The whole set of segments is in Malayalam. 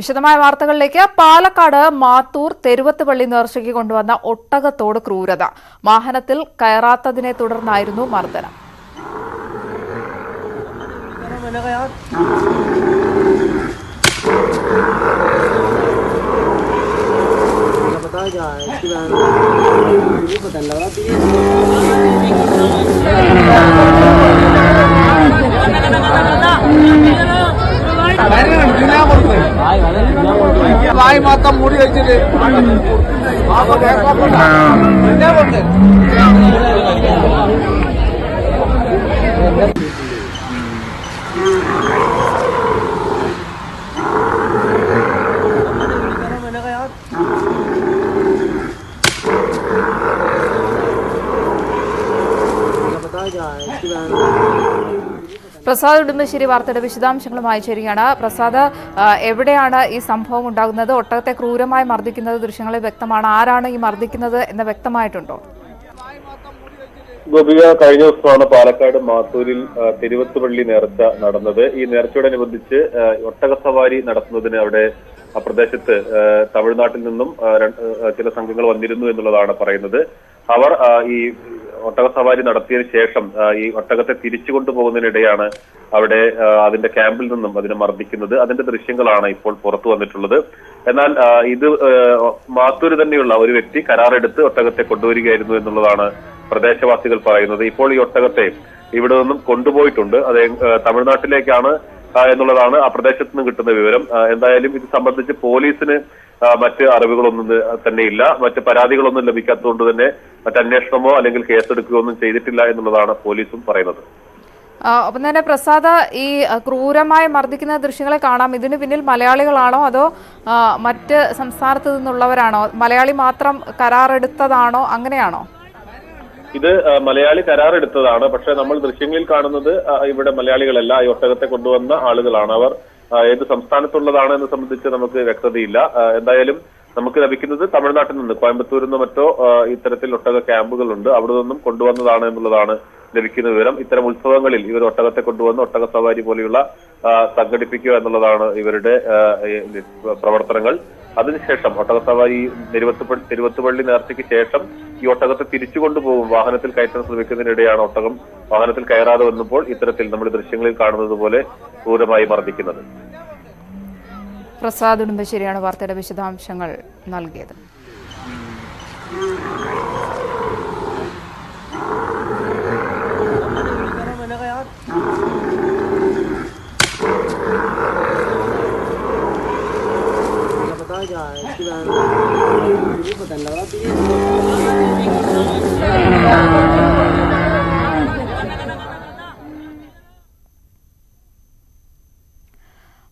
വിശദമായ വാർത്തകളിലേക്ക്. പാലക്കാട് മാത്തൂർ തെരുവത്തുപള്ളി നേർച്ചയ്ക്ക് കൊണ്ടുവന്ന ഒട്ടകത്തോട് ക്രൂരത. വാഹനത്തിൽ കയറാത്തതിനെ തുടർന്നായിരുന്നു മർദ്ദനം. വായി മാത്രം മൂടി വെച്ചിട്ട് പ്രസാദ് ഉടുമ്പശ്ശേരി വാർത്തയുടെ വിശദാംശങ്ങളുമായി ചേരുകയാണ്. പ്രസാദ്, എവിടെയാണ് ഈ സംഭവം ഉണ്ടാകുന്നത്? ഒട്ടകത്തെ ക്രൂരമായി മർദ്ദിക്കുന്നത് ദൃശ്യങ്ങളിൽ വ്യക്തമാണ്. ആരാണ് ഈ മർദ്ദിക്കുന്നത് എന്ന് വ്യക്തമായിട്ടുണ്ടോ? ഗോപിക, കഴിഞ്ഞ ദിവസമാണ് പാലക്കാട് മാത്തൂരിൽ തെരുവത്തുപള്ളി നേർച്ച നടന്നത്. ഈ നേർച്ചയോടനുബന്ധിച്ച് ഒട്ടക സവാരി നടത്തുന്നതിന് അവിടെ ആ പ്രദേശത്ത് തമിഴ്നാട്ടിൽ നിന്നും ചില സംഘങ്ങൾ വന്നിരുന്നു എന്നുള്ളതാണ് പറയുന്നത്. അവർ ഈ ഒട്ടക സവാരി നടത്തിയതിനു ശേഷം ഈ ഒട്ടകത്തെ തിരിച്ചു കൊണ്ടുപോകുന്നതിനിടെയാണ് അവിടെ അതിന്റെ ക്യാമ്പിൽ നിന്നും അതിനെ മർദ്ദിക്കുന്നത്. അതിന്റെ ദൃശ്യങ്ങളാണ് ഇപ്പോൾ പുറത്തു വന്നിട്ടുള്ളത്. എന്നാൽ ഇത് മാത്തൂര് തന്നെയുള്ള ഒരു വ്യക്തി കരാറെടുത്ത് ഒട്ടകത്തെ കൊണ്ടുവരികയായിരുന്നു എന്നുള്ളതാണ് പ്രദേശവാസികൾ പറയുന്നത്. ഇപ്പോൾ ഈ ഒട്ടകത്തെ ഇവിടെ നിന്നും കൊണ്ടുപോയിട്ടുണ്ട്. അത് തമിഴ്നാട്ടിലേക്കാണ് എന്നുള്ളതാണ് ആ പ്രദേശത്ത് നിന്ന് കിട്ടുന്ന വിവരം. എന്തായാലും ഇത് സംബന്ധിച്ച് പോലീസിന് മറ്റ് അറിവുകളൊന്നും തന്നെയില്ല. മറ്റ് പരാതികളൊന്നും ലഭിക്കാത്തതുകൊണ്ട് തന്നെ മറ്റന്വേഷണമോ അല്ലെങ്കിൽ കേസെടുക്കുകയോ ഒന്നും ചെയ്തിട്ടില്ല എന്നുള്ളതാണ് പോലീസും പറയുന്നത്. അപ്പം തന്നെ പ്രസാദ്, ഈ ക്രൂരമായി മർദ്ദിക്കുന്ന ദൃശ്യങ്ങളെ കാണാം. ഇതിന് പിന്നിൽ മലയാളികളാണോ അതോ മറ്റ് സംസ്ഥാനത്ത് നിന്നുള്ളവരാണോ? മലയാളി മാത്രം കരാറെടുത്തതാണോ? അങ്ങനെയാണോ? ഇത് മലയാളി കരാറെടുത്തതാണ്. പക്ഷെ നമ്മൾ ദൃശ്യങ്ങളിൽ കാണുന്നത് ഇവിടെ മലയാളികളല്ല, ഈ ഒട്ടകത്തെ കൊണ്ടുവന്ന ആളുകളാണ്. അവർ ഏത് സംസ്ഥാനത്തുള്ളതാണ് എന്ന് സംബന്ധിച്ച് നമുക്ക് വ്യക്തതയില്ല. എന്തായാലും നമുക്ക് ലഭിക്കുന്നത് തമിഴ്നാട്ടിൽ നിന്ന്, കോയമ്പത്തൂരിൽ നിന്നോ മറ്റോ ഇത്തരത്തിൽ ഒട്ടക ക്യാമ്പുകളുണ്ട്, അവിടെ നിന്നും കൊണ്ടുവന്നതാണ് എന്നുള്ളതാണ് ലഭിക്കുന്ന വിവരം. ഇത്തരം ഉത്സവങ്ങളിൽ ഇവർ ഒട്ടകത്തെ കൊണ്ടുവന്ന് ഒട്ടക സവാരി പോലെയുള്ള സംഘടിപ്പിക്കുക എന്നുള്ളതാണ് ഇവരുടെ പ്രവർത്തനങ്ങൾ. അതിനുശേഷം ഒട്ടക സവാരി തിരുവത്തുപള്ളി നേർച്ചയ്ക്ക് ശേഷം ഈ ഒട്ടകത്തെ തിരിച്ചു കൊണ്ടുപോകും. വാഹനത്തിൽ കയറ്റാൻ ശ്രമിക്കുന്നതിനിടെയാണ് ഒട്ടകം വാഹനത്തിൽ കയറാതെ വന്നപ്പോൾ ഇത്തരത്തിൽ നമ്മുടെ ദൃശ്യങ്ങളിൽ കാണുന്നത് പോലെ ക്രൂരമായി മർദ്ദിക്കുന്നത്. പ്രസാദ് ഉടുമ്പശ്ശേരിയാണ് വാർത്തയുടെ വിശദാംശങ്ങൾ നൽകിയത്.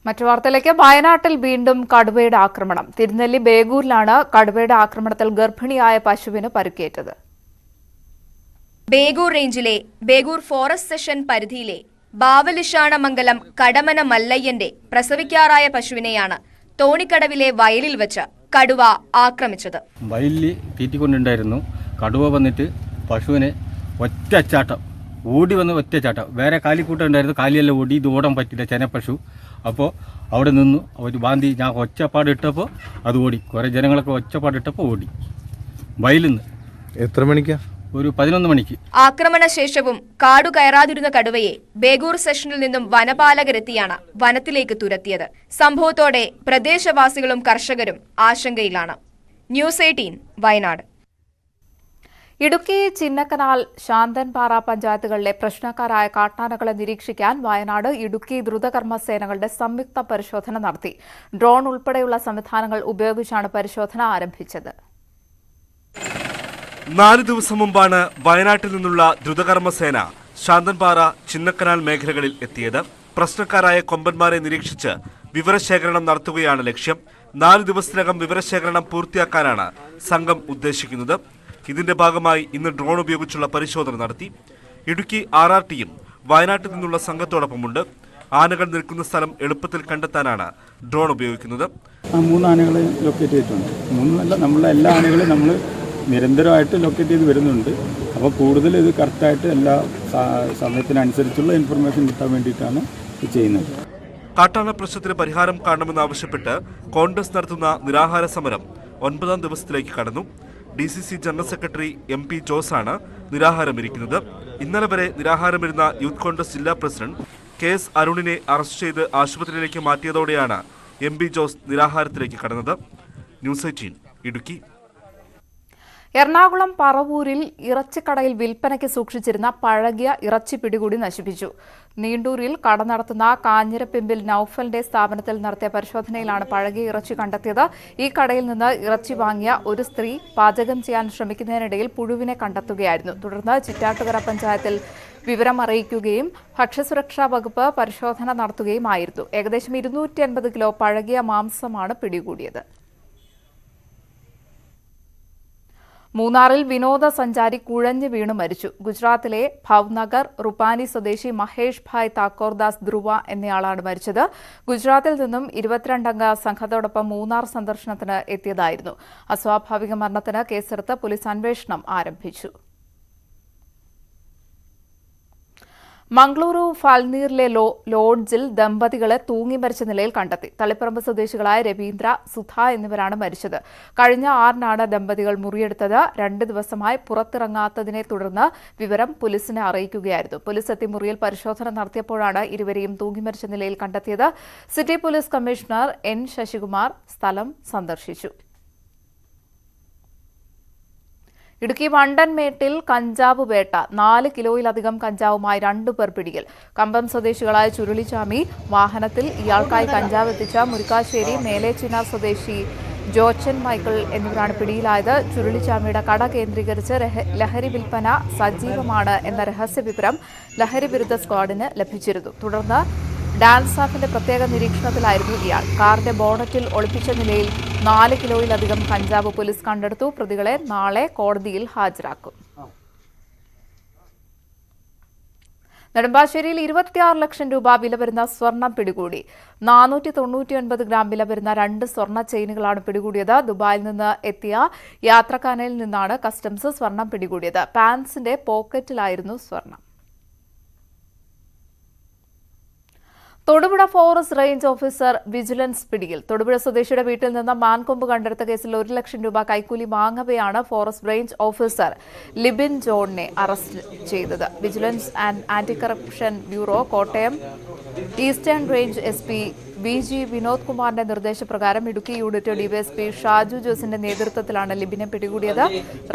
മറ്റു വാർത്തയിലേക്ക്. വയനാട്ടിൽ വീണ്ടും കടുവയുടെ ആക്രമണം. തിരുനെല്ലി ബേഗൂരിലാണ് കടുവയുടെ ആക്രമണത്തിൽ ഗർഭിണിയായ പശുവിന് പരിക്കേറ്റത്. ബേഗൂർ റേഞ്ചിലെ ബേഗൂർ ഫോറസ്റ്റ് സെഷൻ പരിധിയിലെ ബാവലിഷാണമംഗലം കടമന മല്ലയ്യന്റെ പ്രസവിക്കാറായ പശുവിനെയാണ് തോണിക്കടവിലെ വയലിൽ വെച്ച് കടുവ ആക്രമിച്ചത്. വയലിൽ തീറ്റിക്കൊണ്ടുണ്ടായിരുന്നു. കടുവ വന്നിട്ട് പശുവിനെ ഒറ്റച്ചാട്ടം ഓടി വന്ന് ഒറ്റച്ചാട്ടം. വേറെ കാലിക്കൂട്ടം ഉണ്ടായിരുന്നു, കാലിയെല്ലാം ഓടി. ഇത് ഓടാൻ പറ്റില്ല, ചെനപ്പശു. അപ്പോൾ അവിടെ നിന്നു അവർ ബാന്തി. ഞാൻ ഒച്ചപ്പാട് ഇട്ടപ്പോൾ അത് ഓടി. കുറേ ജനങ്ങളൊക്കെ ഒച്ചപ്പാട് ഇട്ടപ്പോൾ ഓടി വയലിൽ നിന്ന്. എത്ര മണിക്കാ? ഒരു 11 മണിക്ക്. ആക്രമണശേഷവും കാടു കയറാതിരുന്ന കടുവയെ ബേഗൂർ സെഷനിൽ നിന്നും വനപാലകരെത്തിയാണ് വനത്തിലേക്ക് തുരത്തിയത്. സംഭവത്തോടെ പ്രദേശവാസികളും കർഷകരും ആശങ്കയിലാണ്. ന്യൂസ് 18 വയനാട്. ഇടുക്കി ചിന്നക്കനാൽ ശാന്തൻപാറ പഞ്ചായത്തുകളിലെ പ്രശ്നക്കാരായ കാട്ടാനകളെ നിരീക്ഷിക്കാൻ വയനാട് ഇടുക്കി ദ്രുതകർമ്മ സേനകളുടെ സംയുക്ത പരിശോധന നടത്തി. ഡ്രോൺ ഉൾപ്പെടെയുള്ള സംവിധാനങ്ങൾ ഉപയോഗിച്ചാണ് പരിശോധന ആരംഭിച്ചത്. 4 ദിവസം മുമ്പാണ് വയനാട്ടിൽ നിന്നുള്ള ദ്രുതകർമ്മസേന ശാന്തൻപാറ ചിന്നക്കനാൽ മേഖലകളിൽ എത്തിയത്. പ്രശ്നക്കാരായ കൊമ്പന്മാരെ നിരീക്ഷിച്ച് വിവരശേഖരണം നടത്തുകയാണ് ലക്ഷ്യം. 4 ദിവസത്തിനകം വിവരശേഖരണം പൂർത്തിയാക്കാനാണ് സംഘം ഉദ്ദേശിക്കുന്നത്. ഇതിന്റെ ഭാഗമായി ഇന്ന് ഡ്രോൺ ഉപയോഗിച്ചുള്ള പരിശോധന നടത്തി. ഇടുക്കി RRTയും വയനാട്ടിൽ നിന്നുള്ള സംഘത്തോടൊപ്പമുണ്ട്. ആനകൾ നിൽക്കുന്ന സ്ഥലം എളുപ്പത്തിൽ കണ്ടെത്താനാണ് ഡ്രോൺ ഉപയോഗിക്കുന്നത്. 3 ആനകളെ ലൊക്കേറ്റ് ചെയ്തിട്ടുണ്ട്. 3 നമ്മളെ എല്ലാ ആനകളും നമ്മൾ നിരന്തരമായിട്ട് ലൊക്കേറ്റ് ചെയ്ത് വരുന്നുണ്ട്. അപ്പോൾ കൂടുതൽ ഇത് കറക്റ്റായിട്ട് എല്ലാ സമയത്തിനനുസരിച്ചുള്ള ഇൻഫർമേഷൻ കിട്ടാൻ വേണ്ടിയിട്ടാണ് ഇത് ചെയ്യുന്നത്. കാട്ടാന പ്രശ്നത്തിന് പരിഹാരം കാണണമെന്നാവശ്യപ്പെട്ട് കോൺഗ്രസ് നടത്തുന്ന നിരാഹാര സമരം 9ാം ദിവസത്തിലേക്ക് കടന്നു. DCC general secretary MP ജോസാണ് നിരാഹാരമിരിക്കുന്നത്. ഇന്നലെ വരെ നിരാഹാരമിരുന്ന യൂത്ത് കോൺഗ്രസ് ജില്ലാ പ്രസിഡന്റ് KS അരുണിനെ അറസ്റ്റ് ചെയ്ത് ആശുപത്രിയിലേക്ക് മാറ്റിയതോടെയാണ് MP ജോസ് നിരാഹാരത്തിലേക്ക് കടന്നത്. ന്യൂസ് 18 ഇടുക്കി. എറണാകുളം പറവൂരിൽ ഇറച്ചിക്കടയിൽ വിൽപ്പനയ്ക്ക് സൂക്ഷിച്ചിരുന്ന പഴകിയ ഇറച്ചി പിടികൂടി നശിപ്പിച്ചു. നീണ്ടൂരിൽ കട നടത്തുന്ന കാഞ്ഞിരപ്പിമ്പിൽ നൌഫലിന്റെ സ്ഥാപനത്തിൽ നടത്തിയ പരിശോധനയിലാണ് പഴകിയ ഇറച്ചി കണ്ടെത്തിയത്. ഈ കടയിൽ നിന്ന് ഇറച്ചി വാങ്ങിയ ഒരു സ്ത്രീ പാചകം ചെയ്യാൻ ശ്രമിക്കുന്നതിനിടയിൽ പുഴുവിനെ കണ്ടെത്തുകയായിരുന്നു. തുടർന്ന് ചിറ്റാട്ടുകര പഞ്ചായത്തിൽ വിവരം അറിയിക്കുകയും ഭക്ഷ്യസുരക്ഷാ വകുപ്പ് പരിശോധന നടത്തുകയുമായിരുന്നു. ഏകദേശം 250 കിലോ പഴകിയ മാംസമാണ് പിടികൂടിയത്. മൂന്നാറിൽ വിനോദസഞ്ചാരി കുഴഞ്ഞു വീണു മരിച്ചു. ഗുജറാത്തിലെ ഭവ്നഗർ റുപാനി സ്വദേശി മഹേഷ് ഭായ് താക്കോർദാസ് ധ്രുവ എന്നയാളാണ് മരിച്ചത്. ഗുജറാത്തിൽ നിന്നും 22-അംഗ സംഘത്തോടൊപ്പം മൂന്നാർ സന്ദർശനത്തിന് എത്തിയതായിരുന്നു. അസ്വാഭാവിക മരണത്തിന് കേസെടുത്ത് പോലീസ് അന്വേഷണം ആരംഭിച്ചു. മംഗളൂരു ഫാൽനീറിലെ ലോഡ്ജിൽ ദമ്പതികളെ തൂങ്ങി മരിച്ച നിലയിൽ കണ്ടെത്തി. തളിപ്പറമ്പ് സ്വദേശികളായ രവീന്ദ്ര, സുധ എന്നിവരാണ് മരിച്ചത്. കഴിഞ്ഞ 6-നാണ് ദമ്പതികൾ മുറിയെടുത്തത്. 2 ദിവസമായി പുറത്തിറങ്ങാത്തതിനെ തുടർന്ന് വിവരം പോലീസിനെ അറിയിക്കുകയായിരുന്നു. പോലീസ് എത്തി മുറിയിൽ പരിശോധന നടത്തിയപ്പോഴാണ് ഇരുവരെയും തൂങ്ങി മരിച്ച നിലയിൽ കണ്ടെത്തിയത്. City police commissioner N Sasikumar സ്ഥലം സന്ദർശിച്ചു. ഇടുക്കി വണ്ടൻമേട്ടിൽ കഞ്ചാവ് വേട്ട. 4 കിലോയിലധികം കഞ്ചാവുമായി 2 പേർ പിടിയിൽ. കമ്പം സ്വദേശികളായ ചുരുളിച്ചാമി വാഹനത്തിൽ ഇയാൾക്കായി കഞ്ചാവ് എത്തിച്ച മുരിക്കാശ്ശേരി മേലേച്ചിനാർ സ്വദേശി ജോച്ചൻ മൈക്കിൾ എന്നിവരാണ് പിടിയിലായത്. ചുരുളിച്ചാമിയുടെ കട കേന്ദ്രീകരിച്ച് ലഹരി വിൽപ്പന സജീവമാണ് എന്ന രഹസ്യ വിവരം ലഹരി വിരുദ്ധ സ്ക്വാഡിന് ലഭിച്ചിരുന്നു. തുടർന്ന് ഡാൻസ് സ്റ്റാഫിന്റെ പ്രത്യേക നിരീക്ഷണത്തിലായിരുന്നു ഇയാൾ. കാറിന്റെ ബോണറ്റിൽ ഒളിപ്പിച്ച നിലയിൽ 4 കിലോയിലധികം കഞ്ചാവ് പോലീസ് കണ്ടെടുത്തു. പ്രതികളെ നാളെ കോടതിയിൽ ഹാജരാക്കും. നെടുമ്പാശ്ശേരിയിൽ 26 ലക്ഷം രൂപ വില വരുന്ന സ്വർണം പിടികൂടി. 499 ഗ്രാം വില വരുന്ന 2 സ്വർണ്ണ ചെയിനുകളാണ് പിടികൂടിയത്. ദുബായിൽ നിന്ന് എത്തിയ യാത്രക്കാരനിൽ നിന്നാണ് കസ്റ്റംസ് സ്വർണം പിടികൂടിയത്. പാൻസിന്റെ പോക്കറ്റിലായിരുന്നു സ്വർണം. Thodupuzha forest range officer vigilance പിടിയിൽ. തൊടുപുഴ സ്വദേശിയുടെ വീട്ടിൽ നിന്ന് മാൻകൊമ്പ് കണ്ടെടുത്ത കേസിൽ 1 ലക്ഷം രൂപ കൈക്കൂലി വാങ്ങവെയാണ് ഫോറസ്റ്റ് റേഞ്ച് ഓഫീസർ ലിബിൻ ജോണിനെ അറസ്റ്റ് ചെയ്തത്. Vigilance and anti corruption bureau Kottayam eastern range SP VG Vinod കുമാറിന്റെ നിർദ്ദേശപ്രകാരം ഇടുക്കി യൂണിറ്റ് DYSP ഷാജു ജോസിന്റെ നേതൃത്വത്തിലാണ് ലിബിനെ പിടികൂടിയത്.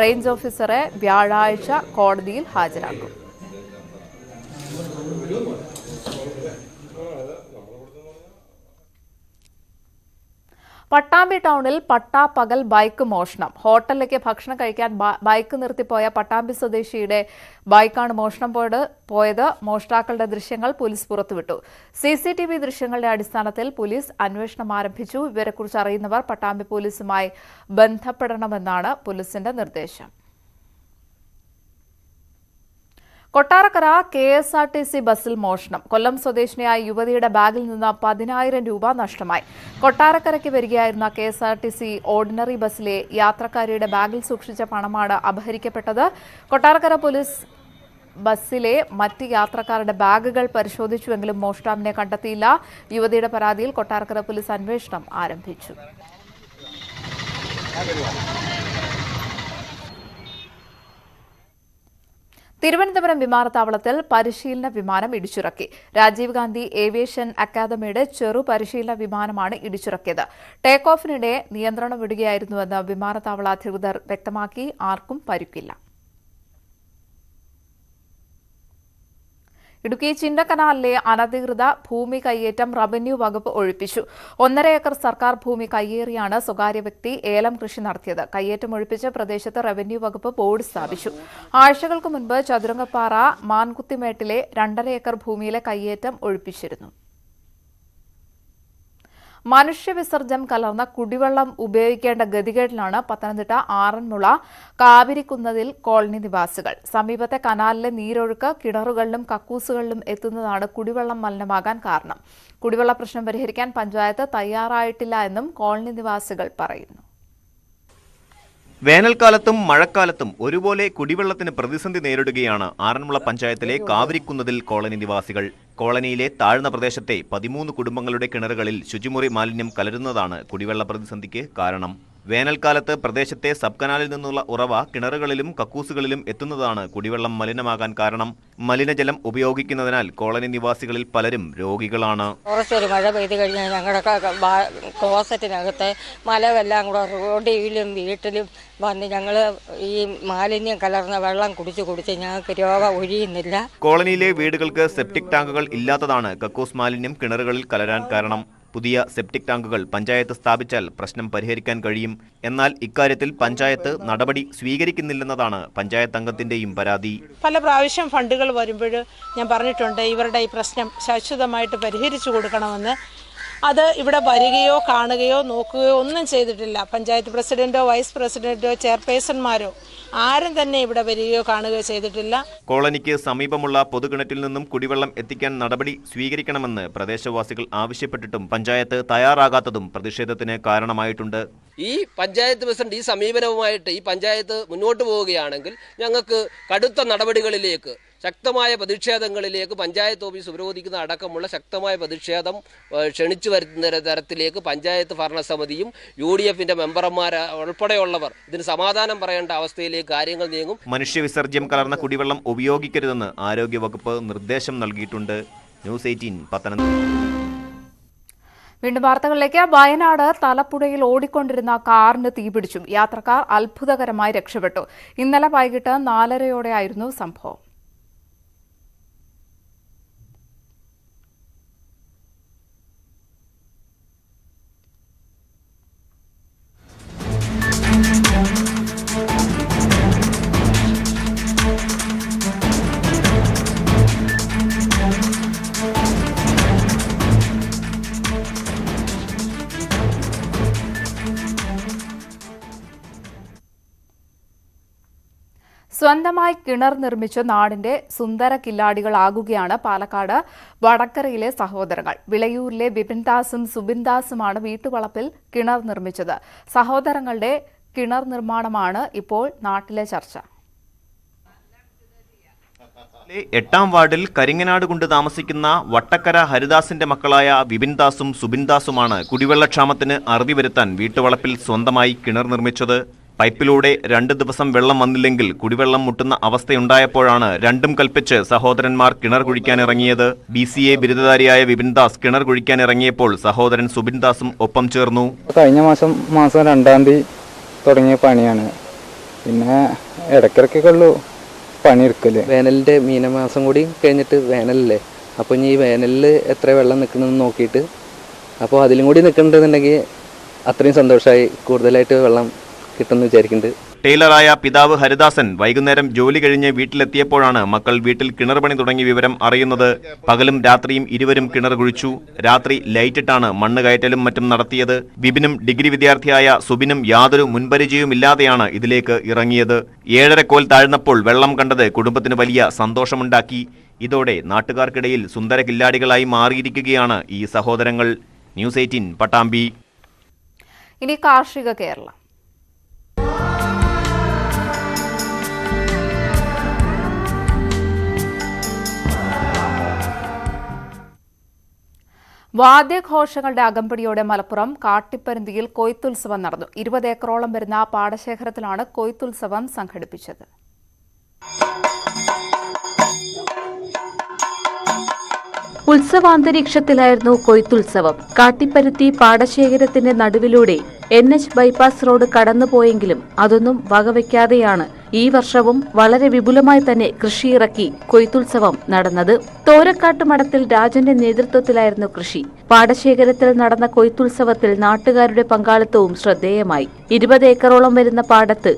റേഞ്ച് ഓഫീസറെ വ്യാഴാഴ്ച കോടതിയിൽ ഹാജരാക്കും. പട്ടാമ്പി ടൗണിൽ പട്ടാപ്പകൽ ബൈക്ക് മോഷണം. ഹോട്ടലിലേക്ക് ഭക്ഷണം കഴിക്കാൻ ബൈക്ക് നിർത്തിപ്പോയ പട്ടാമ്പി സ്വദേശിയുടെ ബൈക്കാണ് മോഷണം പോയത്. മോഷ്ടാക്കളുടെ ദൃശ്യങ്ങൾ പോലീസ് പുറത്തുവിട്ടു. CCTV ദൃശ്യങ്ങളുടെ അടിസ്ഥാനത്തിൽ പോലീസ് അന്വേഷണം ആരംഭിച്ചു. ഇവരെക്കുറിച്ച് അറിയുന്നവർ പട്ടാമ്പി പോലീസുമായി ബന്ധപ്പെടണമെന്നാണ് പോലീസിന്റെ നിർദ്ദേശം. കൊട്ടാരക്കര KSRTC ബസ്സിൽ മോഷണം. കൊല്ലം സ്വദേശിനിയായ യുവതിയുടെ ബാഗിൽ നിന്ന് 10,000 രൂപ നഷ്ടമായി. കൊട്ടാരക്കരയ്ക്ക് വരികയായിരുന്ന KSRTC ഓർഡിനറി ബസ്സിലെ യാത്രക്കാരിയുടെ ബാഗിൽ സൂക്ഷിച്ച പണമാണ് അപഹരിക്കപ്പെട്ടത്. കൊട്ടാരക്കര പോലീസ് ബസ്സിലെ മറ്റ് യാത്രക്കാരുടെ ബാഗുകൾ പരിശോധിച്ചുവെങ്കിലും മോഷ്ടാവിനെ കണ്ടെത്തിയില്ല. യുവതിയുടെ പരാതിയിൽ കൊട്ടാരക്കര പോലീസ് അന്വേഷണം ആരംഭിച്ചു. തിരുവനന്തപുരം വിമാനത്താവളത്തിൽ പരിശീലന വിമാനം ഇടിച്ചിറക്കി. രാജീവ് ഗാന്ധി ഏവിയേഷൻ അക്കാദമിയുടെ ചെറു പരിശീലന വിമാനമാണ് ഇടിച്ചിറക്കിയത്. ടേക്ക് ഓഫിനിടെ നിയന്ത്രണം വിടുകയായിരുന്നുവെന്ന് വിമാനത്താവള അധികൃതർ വ്യക്തമാക്കി. ആർക്കും പരിക്കില്ല. ഇടുക്കി ചിന്നക്കനാലിലെ അനധികൃത ഭൂമി കയ്യേറ്റം റവന്യൂ വകുപ്പ് ഒഴിപ്പിച്ചു. 1.5 ഏക്കർ സർക്കാർ ഭൂമി കയ്യേറിയാണ് സ്വകാര്യ വ്യക്തി ഏലം കൃഷി നടത്തിയത്. കയ്യേറ്റം ഒഴിപ്പിച്ച് പ്രദേശത്ത് റവന്യൂ വകുപ്പ് ബോർഡ് സ്ഥാപിച്ചു. ആഴ്ചകൾക്ക് മുൻപ് ചതുരംഗപ്പാറ മാൻകുത്തിമേട്ടിലെ 2.5 ഏക്കർ ഭൂമിയിലെ കയ്യേറ്റം ഒഴിപ്പിച്ചിരുന്നു. മനുഷ്യവിസർജ്യം കലർന്ന കുടിവെള്ളം ഉപയോഗിക്കേണ്ട ഗതികേടിലാണ് പത്തനംതിട്ട ആറന്മുള കാവിരിക്കുന്നതിൽ കോളനി നിവാസികൾ. സമീപത്തെ കനാലിലെ നീരൊഴുക്ക് കിണറുകളിലും കക്കൂസുകളിലും എത്തുന്നതാണ് കുടിവെള്ളം മലിനമാകാൻ കാരണം. കുടിവെള്ള പ്രശ്നം പരിഹരിക്കാൻ പഞ്ചായത്ത് തയ്യാറായിട്ടില്ല എന്നും കോളനി നിവാസികൾ പറയുന്നു. വേനൽക്കാലത്തും മഴക്കാലത്തും ഒരുപോലെ കുടിവെള്ളത്തിന് പ്രതിസന്ധി നേരിടുകയാണ് ആറന്മുള പഞ്ചായത്തിലെ കാവിരിക്കുന്നതിൽ കോളനി നിവാസികൾ. കോളനിയിലെ താഴ്ന്ന പ്രദേശത്തെ 13 കുടുംബങ്ങളുടെ കിണറുകളിൽ ശുചിമുറി മാലിന്യം കലരുന്നതാണ് കുടിവെള്ള പ്രതിസന്ധിക്ക് കാരണം. വേനൽക്കാലത്ത് പ്രദേശത്തെ സബ് കനാലിൽ നിന്നുള്ള ഉറവ കിണറുകളിലും കക്കൂസുകളിലും എത്തുന്നതാണ് കുടിവെള്ളം മലിനമാകാൻ കാരണം. മലിനജലം ഉപയോഗിക്കുന്നതിനാൽ കോളനി നിവാസികളിൽ പലരും രോഗികളാണ്. കുറച്ചൊരു മഴ പെയ്ത് കഴിഞ്ഞാൽ ഞങ്ങളുടെ ക്ലോസറ്റിനകത്തെ മലവെല്ലാം കൂടെ റോഡിലും വീട്ടിലും വന്ന് ഞങ്ങൾ ഈ മാലിന്യം കലർന്ന വെള്ളം കുടിച്ച് ഞങ്ങൾക്ക് രോഗം ഒഴിയുന്നില്ല. കോളനിയിലെ വീടുകൾക്ക് സെപ്റ്റിക് ടാങ്കുകൾ ഇല്ലാത്തതാണ് കക്കൂസ് മാലിന്യം കിണറുകളിൽ കലരാൻ കാരണം. പുതിയ സെപ്റ്റിക് ടാങ്കുകൾ പഞ്ചായത്ത് സ്ഥാപിച്ചാൽ പ്രശ്നം പരിഹരിക്കാൻ കഴിയും. എന്നാൽ ഇക്കാര്യത്തിൽ പഞ്ചായത്ത് നടപടി സ്വീകരിക്കുന്നില്ലെന്നതാണ് പഞ്ചായത്ത് അംഗത്തിന്റെയും പരാതി. പല പ്രാവശ്യം ഫണ്ടുകൾ വരുമ്പോൾ ഞാൻ പറഞ്ഞിട്ടുണ്ട് ഇവരുടെ ഈ പ്രശ്നം ശാശ്വതമായിട്ട് പരിഹരിച്ചു കൊടുക്കണമെന്ന്. അത് ഇവിടെ വരികയോ കാണുകയോ നോക്കുകയോ ഒന്നും ചെയ്തിട്ടില്ല. പഞ്ചായത്ത് പ്രസിഡന്റോ വൈസ് പ്രസിഡന്റോ ചെയർപേഴ്സൺമാരോ ആരും തന്നെ ഇവിടെ വരികയോ കാണുകയോ ചെയ്തിട്ടില്ല. കോളനിക്ക് സമീപമുള്ള പൊതുകിണറ്റിൽ നിന്നും കുടിവെള്ളം എത്തിക്കാൻ നടപടി സ്വീകരിക്കണമെന്ന് പ്രദേശവാസികൾ ആവശ്യപ്പെട്ടിട്ടും പഞ്ചായത്ത് തയ്യാറാകാത്തതും പ്രതിഷേധത്തിന് കാരണമായിട്ടുണ്ട്. ഈ പഞ്ചായത്ത് പ്രസിഡന്റ് ഈ സമീപനവുമായിട്ട് ഈ പഞ്ചായത്ത് മുന്നോട്ട് പോവുകയാണെങ്കിൽ ഞങ്ങൾക്ക് കടുത്ത നടപടികളിലേക്ക്, ശക്തമായ പ്രതിഷേധങ്ങളിലേക്ക് പഞ്ചായത്ത് ഓഫീസ് ഉപരോധിക്കുന്ന അടക്കമുള്ള ശക്തമായ പ്രതിഷേധം ക്ഷണിച്ചു വരുത്തുന്ന തരത്തിലേക്ക് പഞ്ചായത്ത് ഭരണസമിതിയും UDF-ന്റെ മെമ്പർമാർ ഉൾപ്പെടെയുള്ളവർ ഇതിന് സമാധാനം പറയേണ്ട അവസ്ഥയിലേക്ക് കാര്യങ്ങൾ നീങ്ങും. മനുഷ്യവിസർജ്യം കലർന്ന കുടിവെള്ളം ഉപയോഗിക്കരുതെന്ന് ആരോഗ്യവകുപ്പ് നിർദ്ദേശം നൽകിയിട്ടുണ്ട്. ന്യൂസ് 18 പത്തനംതിട്ട. വീണ്ടും വാർത്തകളിലേക്ക്. വയനാട് തലപ്പുഴയിൽ ഓടിക്കൊണ്ടിരുന്ന കാറിന് തീപിടിച്ചു. യാത്രക്കാർ അത്ഭുതകരമായി രക്ഷപ്പെട്ടു. ഇന്നലെ വൈകിട്ട് 4:30യോടെയായിരുന്നു സംഭവം. സ്വന്തമായി കിണർ നിർമ്മിച്ച് നാടിന്റെ സുന്ദര കില്ലാടികളാകുകയാണ് പാലക്കാട് വടക്കരയിലെ സഹോദരങ്ങൾ. വിളയൂരിലെ ബിപിൻദാസും സുബിൻദാസുമാണ് വീട്ടുവളപ്പിൽ കിണർ നിർമ്മിച്ചത്. സഹോദരങ്ങളുടെ കിണർ നിർമ്മാണമാണ് ഇപ്പോൾ നാട്ടിലെ ചർച്ച. 8ാം വാർഡിൽ കരിങ്ങനാട് കൊണ്ട് താമസിക്കുന്ന വട്ടക്കര ഹരിദാസിന്റെ മക്കളായ വിപിൻദാസും സുബിൻദാസുമാണ് കുടിവെള്ളക്ഷാമത്തിന് അറുതി വരുത്താൻ വീട്ടുവളപ്പിൽ സ്വന്തമായി കിണർ നിർമ്മിച്ചത്. പൈപ്പിലൂടെ 2 ദിവസം വെള്ളം വന്നില്ലെങ്കിൽ കുടിവെള്ളം മുട്ടുന്ന അവസ്ഥയുണ്ടായപ്പോഴാണ് രണ്ടും കൽപ്പിച്ച് സഹോദരന്മാർ കിണർ കുഴിക്കാനിറങ്ങിയത്. BCA ബിരുദധാരിയായ വിപിൻദാസ് കിണർ കുഴിക്കാനിറങ്ങിയപ്പോൾ സഹോദരൻ സുബിൻദാസും ഒപ്പം ചേർന്നു. കഴിഞ്ഞ മാസം 2-ാം തീയതി തുടങ്ങിയ പണിയാണ്. പിന്നെ ഇടയ്ക്കിടയ്ക്കൊക്കെ ഉള്ളൂ പണിയെടുക്കല്. വേനലിന്റെ മീനമാസം കൂടി കഴിഞ്ഞിട്ട് വേനലല്ലേ, അപ്പോൾ ഇനി ഈ വേനലിൽ എത്ര വെള്ളം നിൽക്കണമെന്ന് നോക്കിയിട്ട് അപ്പോൾ അതിലും കൂടി നിൽക്കുന്നുണ്ടെന്നുണ്ടെങ്കിൽ അത്രയും സന്തോഷമായി, കൂടുതലായിട്ട് വെള്ളം കിട്ടുമെന്ന് വിചാരിക്കുന്നുണ്ട്. ടൈലറായ പിതാവ് ഹരിദാസൻ വൈകുന്നേരം ജോലി കഴിഞ്ഞ് വീട്ടിലെത്തിയപ്പോഴാണ് മക്കൾ വീട്ടിൽ കിണർ പണി തുടങ്ങിയ വിവരം അറിയുന്നത്. പകലും രാത്രിയും ഇരുവരും കിണർ കുഴിച്ചു. രാത്രി ലൈറ്റിട്ടാണ് മണ്ണ് കയറ്റലും മറ്റും നടത്തിയത്. വിപിനും ഡിഗ്രി വിദ്യാർത്ഥിയായ സുബിനും യാതൊരു മുൻപരിചയവുമില്ലാതെയാണ് ഇതിലേക്ക് ഇറങ്ങിയത്. 7.5 കോൽ താഴ്ന്നപ്പോൾ വെള്ളം കണ്ടത് കുടുംബത്തിന് വലിയ സന്തോഷമുണ്ടാക്കി. ഇതോടെ നാട്ടുകാർക്കിടയിൽ സുന്ദര കില്ലാടികളായി മാറിയിരിക്കുകയാണ് ഈ സഹോദരങ്ങൾ. ന്യൂസ് 18 പട്ടാമ്പി. ഇനി കാർഷിക കേരളം. വാദ്യഘോഷങ്ങളുടെ അകമ്പടിയോടെ മലപ്പുറം കാട്ടിപ്പരുന്തിയിൽ കൊയ്ത്തുത്സവം നടന്നു. 20 ഏക്കറോളം വരുന്ന പാടശേഖരത്തിലാണ് കൊയ്ത്തുത്സവം സംഘടിപ്പിച്ചത്. ഉത്സവാന്തരീക്ഷത്തിലായിരുന്നു കൊയ്ത്തുത്സവം. കാട്ടിപ്പരുത്തി പാടശേഖരത്തിന്റെ നടുവിലൂടെ NH ബൈപ്പാസ് റോഡ് കടന്നുപോയെങ്കിലും അതൊന്നും വകവയ്ക്കാതെയാണ് ഈ വർഷവും വളരെ വിപുലമായി തന്നെ കൃഷിയിറക്കി കൊയ്ത്തുത്സവം നടന്നത്. തോരക്കാട്ട് മഠത്തിൽ രാജന്റെ നേതൃത്വത്തിലായിരുന്നു കൃഷി. പാടശേഖരത്തിൽ നടന്ന കൊയ്ത്തുത്സവത്തിൽ നാട്ടുകാരുടെ പങ്കാളിത്തവും ശ്രദ്ധേയമായി. 20 ഏക്കറോളം വരുന്ന പാടത്ത്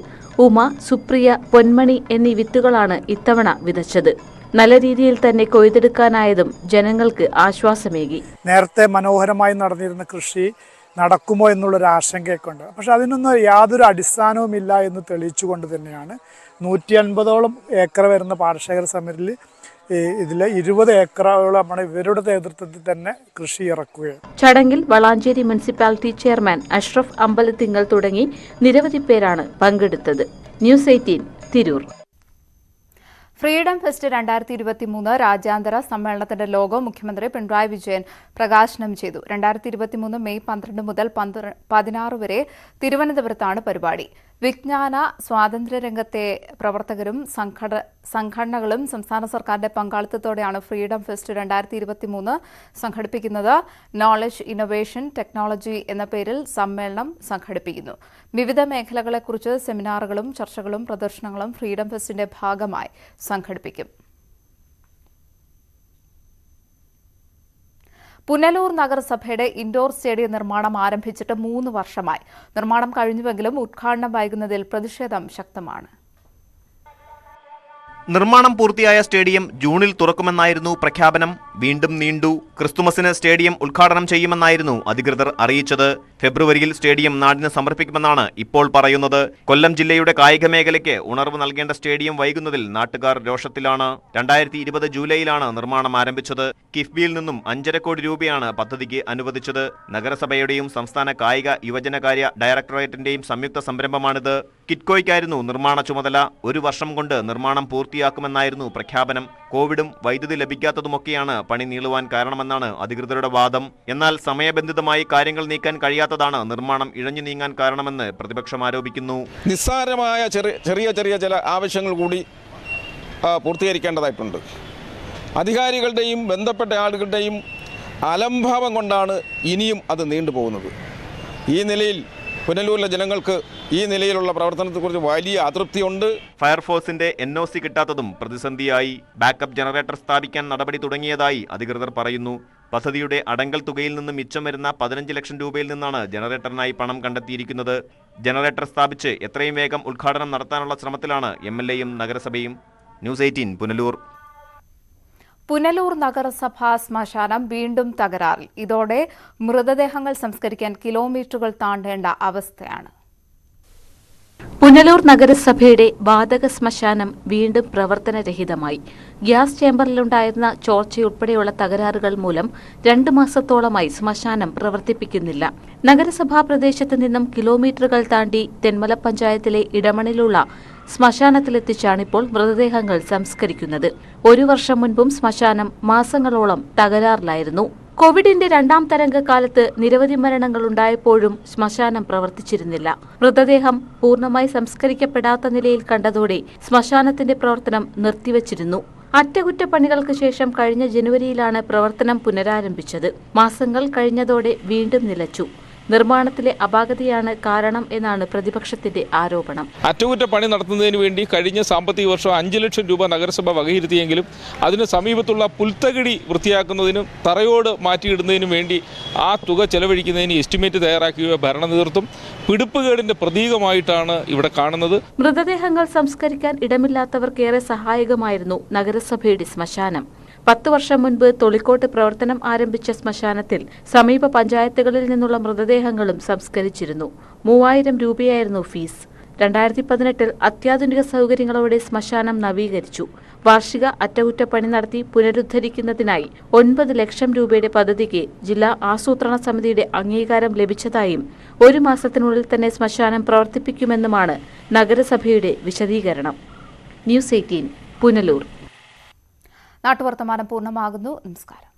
ഉമ, സുപ്രിയ, പൊന്മണി എന്നീ വിത്തുകളാണ് ഇത്തവണ വിതച്ചത്. നല്ല രീതിയിൽ തന്നെ കൊയ്തെടുക്കാനായതും ജനങ്ങൾക്ക് ആശ്വാസമേകി. നേരത്തെ മനോഹരമായി നടന്നിരുന്ന കൃഷി നടക്കുമോ എന്നുള്ളൊരു ആശങ്കയൊക്കെ ഉണ്ട്. പക്ഷെ അതിനൊന്നും യാതൊരു അടിസ്ഥാനവുമില്ല എന്ന് തെളിയിച്ചുകൊണ്ട് തന്നെയാണ് 150ഓളം ഏക്കർ വരുന്ന പാടശേഖര സമിതിയിൽ ഇതിൽ 20 ഏക്കറോളം നമ്മുടെ ഇവരുടെ നേതൃത്വത്തിൽ തന്നെ കൃഷി ഇറക്കുകയാണ്. ചടങ്ങിൽ വളാഞ്ചേരി മുനിസിപ്പാലിറ്റി ചെയർമാൻ അഷ്റഫ് അമ്പലത്തിങ്കൽ തുടങ്ങി നിരവധി പേരാണ് പങ്കെടുത്തത്. ന്യൂസ് 18 തിരൂർ. ഫ്രീഡം ഫെസ്റ്റ് 2023 രാജ്യാന്തര സമ്മേളനത്തിന്റെ ലോഗോ മുഖ്യമന്ത്രി പിണറായി വിജയൻ പ്രകാശനം ചെയ്തു. 2023 മെയ് 12 മുതൽ 16 വരെ തിരുവനന്തപുരത്താണ് പരിപാടി. വിജ്ഞാന സ്വാതന്ത്ര്യ രംഗത്തെ പ്രവർത്തകരും സംഘടനകളും സംസ്ഥാന സർക്കാരിന്റെ പങ്കാളിത്തത്തോടെയാണ് ഫ്രീഡം ഫെസ്റ്റ് 2023 സംഘടിപ്പിക്കുന്നത്. നോളജ് ഇന്നൊവേഷൻ ടെക്നോളജി എന്ന പേരിൽ സമ്മേളനം സംഘടിപ്പിക്കുന്നു. വിവിധ മേഖലകളെക്കുറിച്ച് സെമിനാറുകളും ചർച്ചകളും പ്രദർശനങ്ങളും ഫ്രീഡം ഫെസ്റ്റിന്റെ ഭാഗമായി സംഘടിപ്പിക്കും. പുനലൂർ നഗരസഭയുടെ ഇൻഡോർ സ്റ്റേഡിയം നിർമ്മാണം ആരംഭിച്ചിട്ട് 3 വർഷമായി. നിർമ്മാണം കഴിഞ്ഞുവെങ്കിലും ഉദ്ഘാടനം വൈകുന്നതിൽ പ്രതിഷേധം ശക്തമാണ്. നിർമ്മാണം പൂർത്തിയായ സ്റ്റേഡിയം ജൂണിൽ തുറക്കുമെന്നായിരുന്നു പ്രഖ്യാപനം. വീണ്ടും നീണ്ടു. ക്രിസ്തുമസിന് സ്റ്റേഡിയം ഉദ്ഘാടനം ചെയ്യുമെന്നായിരുന്നു അധികൃതർ അറിയിച്ചത്. ഫെബ്രുവരിയിൽ സ്റ്റേഡിയം നാടിന് സമർപ്പിക്കുമെന്നാണ് ഇപ്പോൾ പറയുന്നത്. കൊല്ലം ജില്ലയുടെ കായിക മേഖലയ്ക്ക് ഉണർവ് നൽകേണ്ട സ്റ്റേഡിയം വൈകുന്നതിൽ നാട്ടുകാർ രോഷത്തിലാണ്. 2020 ജൂലൈയിലാണ് നിർമ്മാണം ആരംഭിച്ചത്. കിഫ്ബിയിൽ നിന്നും 5.5 കോടി രൂപയാണ് പദ്ധതിക്ക് അനുവദിച്ചത്. നഗരസഭയുടെയും സംസ്ഥാന കായിക യുവജനകാര്യ ഡയറക്ടറേറ്റിന്റെയും സംയുക്ത സംരംഭമാണിത്. കിറ്റ്കോയ്ക്കായിരുന്നു നിർമ്മാണ ചുമതല. 1 വർഷം കൊണ്ട് നിർമ്മാണം പൂർത്തിയാക്കുമെന്നായിരുന്നു പ്രഖ്യാപനം. കോവിഡും വൈദ്യുതി ലഭിക്കാത്തതുമൊക്കെയാണ് പണി നീളുവാൻ കാരണമെന്നാണ് അധികൃതരുടെ വാദം. എന്നാൽ സമയബന്ധിതമായി കാര്യങ്ങൾ നീക്കാൻ കഴിയാത്തതാണ് നിർമ്മാണം ഇഴഞ്ഞു നീങ്ങാൻ കാരണമെന്ന് പ്രതിപക്ഷം ആരോപിക്കുന്നു. നിസ്സാരമായ ചെറിയ ചില ആവശ്യങ്ങൾ കൂടി പൂർത്തീകരിക്കേണ്ടതായിട്ടുണ്ട്. അധികാരികളുടെയും ബന്ധപ്പെട്ട ആളുകളുടെയും അലംഭാവം കൊണ്ടാണ് ഇനിയും അത് നീണ്ടുപോകുന്നത്. ഈ നിലയിൽ പുനലൂരിലെ ജനങ്ങൾക്ക് ഈ നിലയിലുള്ള പ്രവർത്തനത്തെക്കുറിച്ച് വലിയ അതൃപ്തിയുണ്ട്. ഫയർഫോഴ്സിന്റെ NOC കിട്ടാത്തതും പ്രതിസന്ധിയായി. ബാക്കപ്പ് ജനറേറ്റർ സ്ഥാപിക്കാൻ നടപടി തുടങ്ങിയതായി അധികൃതർ പറയുന്നു. പദ്ധതിയുടെ അടങ്കൽ തുകയിൽ നിന്ന് മിച്ചം വരുന്ന 15 ലക്ഷം രൂപയിൽ നിന്നാണ് ജനറേറ്ററിനായി പണം കണ്ടെത്തിയിരിക്കുന്നത്. ജനറേറ്റർ സ്ഥാപിച്ച് എത്രയും വേഗം ഉദ്ഘാടനം നടത്താനുള്ള ശ്രമത്തിലാണ് MLAയും നഗരസഭയും. ന്യൂസ് 18 പുനലൂർ. പുനലൂർ നഗരസഭാ ശ്മശാനം വീണ്ടും തകരാറിൽ. ഇതോടെ മൃതദേഹങ്ങൾ സംസ്കരിക്കാൻ കിലോമീറ്ററുകൾ താണ്ടേണ്ട അവസ്ഥയാണ്. പുനലൂർ നഗരസഭയുടെ വാതക ശ്മശാനം വീണ്ടും പ്രവർത്തനരഹിതമായി. ഗ്യാസ് ചേമ്പറിലുണ്ടായിരുന്ന ചോർച്ചയുൾപ്പെടെയുള്ള തകരാറുകൾ മൂലം 2 മാസത്തോളമായി ശ്മശാനം പ്രവർത്തിപ്പിക്കുന്നില്ല. നഗരസഭാ പ്രദേശത്ത് നിന്നും കിലോമീറ്ററുകൾ താണ്ടി തെന്മല പഞ്ചായത്തിലെ ഇടമണിലുള്ള ശ്മശാനത്തിലെത്തിച്ചാണിപ്പോൾ മൃതദേഹങ്ങൾ സംസ്കരിക്കുന്നത്. 1 വർഷം മുൻപും ശ്മശാനം മാസങ്ങളോളം തകരാറിലായിരുന്നു. കോവിഡിന്റെ 2ാം തരംഗക്കാലത്ത് നിരവധി മരണങ്ങളുണ്ടായപ്പോഴും ശ്മശാനം പ്രവർത്തിച്ചിരുന്നില്ല. മൃതദേഹം പൂർണ്ണമായി സംസ്കരിക്കപ്പെടാത്ത നിലയിൽ കണ്ടതോടെ ശ്മശാനത്തിന്റെ പ്രവർത്തനം നിർത്തിവച്ചിരുന്നു. അറ്റകുറ്റപ്പണികൾക്ക് ശേഷം കഴിഞ്ഞ ജനുവരിയിലാണ് പ്രവർത്തനം പുനരാരംഭിച്ചത്. മാസങ്ങൾ കഴിഞ്ഞതോടെ വീണ്ടും നിലച്ചു. നിർമ്മാണത്തിലെ അപാകതയാണ് കാരണം എന്നാണ് പ്രതിപക്ഷത്തിന്റെ ആരോപണം. അറ്റകുറ്റപ്പണി നടത്തുന്നതിന് വേണ്ടി കഴിഞ്ഞ സാമ്പത്തിക വർഷം 5 ലക്ഷം രൂപ നഗരസഭ വകയിരുത്തിയെങ്കിലും അതിന് സമീപത്തുള്ള പുൽത്തകിടി വൃത്തിയാക്കുന്നതിനും തറയോട് മാറ്റിയിടുന്നതിനും വേണ്ടി ആ തുക ചെലവഴിക്കുന്നതിന് എസ്റ്റിമേറ്റ് തയ്യാറാക്കിയ ഭരണ നേതൃത്വം പിടിപ്പുകേടിന്റെ പ്രതീകമായിട്ടാണ് ഇവിടെ കാണുന്നത്. മൃതദേഹങ്ങൾ സംസ്കരിക്കാൻ ഇടമില്ലാത്തവർക്കേറെ സഹായകമായിരുന്നു നഗരസഭയുടെ ശ്മശാനം. 10 വർഷം മുൻപ് തൊളിക്കോട്ട് പ്രവർത്തനം ആരംഭിച്ച ശ്മശാനത്തിൽ സമീപ പഞ്ചായത്തുകളിൽ നിന്നുള്ള മൃതദേഹങ്ങളും സംസ്കരിച്ചിരുന്നു. 3000 രൂപയായിരുന്നു ഫീസ്. 2018 അത്യാധുനിക സൗകര്യങ്ങളോടെ ശ്മശാനം നവീകരിച്ചു. വാർഷിക അറ്റകുറ്റപ്പണി നടത്തി പുനരുദ്ധരിക്കുന്നതിനായി 9 ലക്ഷം രൂപയുടെ പദ്ധതിക്ക് ജില്ലാ ആസൂത്രണ സമിതിയുടെ അംഗീകാരം ലഭിച്ചതായും 1 മാസത്തിനുള്ളിൽ തന്നെ ശ്മശാനം പ്രവർത്തിപ്പിക്കുമെന്നുമാണ് നഗരസഭയുടെ വിശദീകരണം. ന്യൂസ് 18 പുനലൂർ. നാട്ടുവർത്തമാനം പൂർണ്ണമാകുന്നു. നമസ്കാരം.